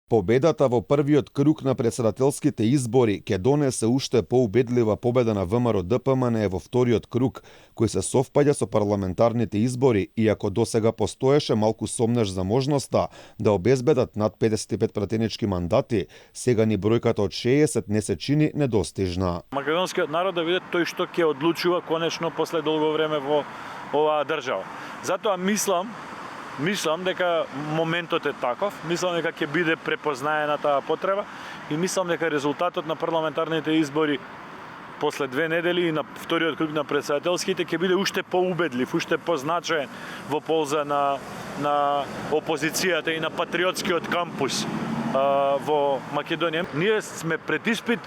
Победата во првиот круг на претседателските избори ќе донесе уште поубедлива победа на ВМРО-ДПМН во вториот круг, кој се совпаѓа со парламентарните избори, иако досега постоеше малку сомнеж за можноста да обезбедат над 55 пратенички мандати, сега ни бројката од 60 не се чини недостижна. Македонскиот народ да види тој што ќе одлучува конечно после долго време во оваа држава. Затоа мислам дека моментот е таков, мислам дека ќе биде препознаена таа потреба и мислам дека резултатот на парламентарните избори после 2 недели и на вториот круг на претседателските ќе биде уште поубедлив, уште позначаен во полза на опозицијата и на патриотскиот кампус во Македонија. Ние сме пред испит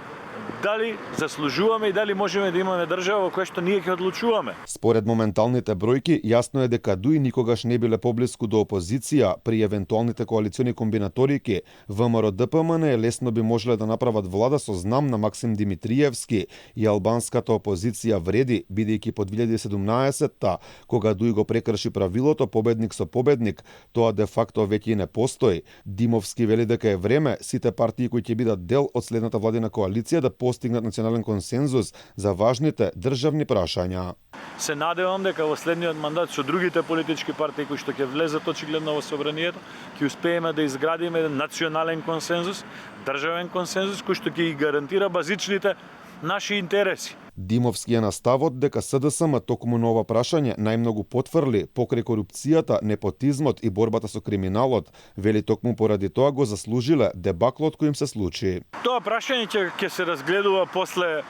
дали заслужуваме и дали можеме да имаме држава во која што ние ќе одлучуваме. Според моменталните бројки, јасно е дека ДУИ никогаш не биле поблиску до опозиција при евентуалните коалициони комбинаторики. ВМРО-ДПМН лесно би можеле да направат влада со знам на Максим Димитриевски и албанската опозиција вреди, бидејќи по 2017-та, кога ДУИ го прекрши правилото победник со победник, тоа де факто веќе не постои. Димовски вели дека е време сите партии кои ќе бидат дел од следната владина коалиција да постигнат национален консензус за важните државни прашања. Се надевам дека во следниот мандат со другите политички партии кои што ќе влезат очигледно во собранието, ќе успееме да изградиме еден национален консензус, државен консензус кој што ќе ги гарантира базичните наши интереси. Димовски е на ставот дека СДСМ токму на ова прашање најмногу потврли покрај корупцијата, непотизмот и борбата со криминалот, вели токму поради тоа го заслужиле дебаклот кој им се случи. Тоа прашање ќе се разгледува после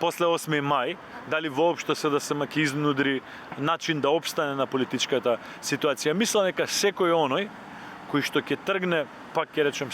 8 мај, дали воопшто СДСМ ќе изнудри начин да опстане на политичката ситуација. Мислам дека секој оној кој што ќе тргне, пак ќе речем,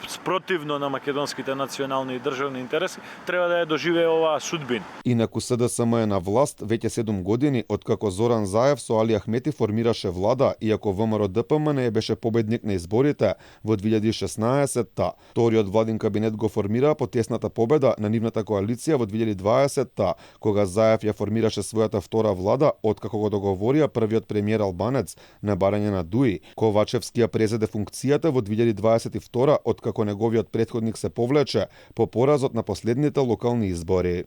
спротивно на македонските национални и државни интереси, треба да ја доживее оваа судбина. Инаку СДСМ е на власт веќе 7 години, откако Зоран Заев со Али Ахмети формираше влада, иако ВМРО-ДПМН беше победник на изборите во 2016-та. Вториот владин кабинет го формира по тесната победа на нивната коалиција во 2020-та, кога Заев ја формираше својата втора влада, откако го договорија првиот премиер албанец на барање на ДУИ. Ковачевски ја презеде функцијата во 2022-та, откако неговиот претходник се повлече по поразот на последните локални избори.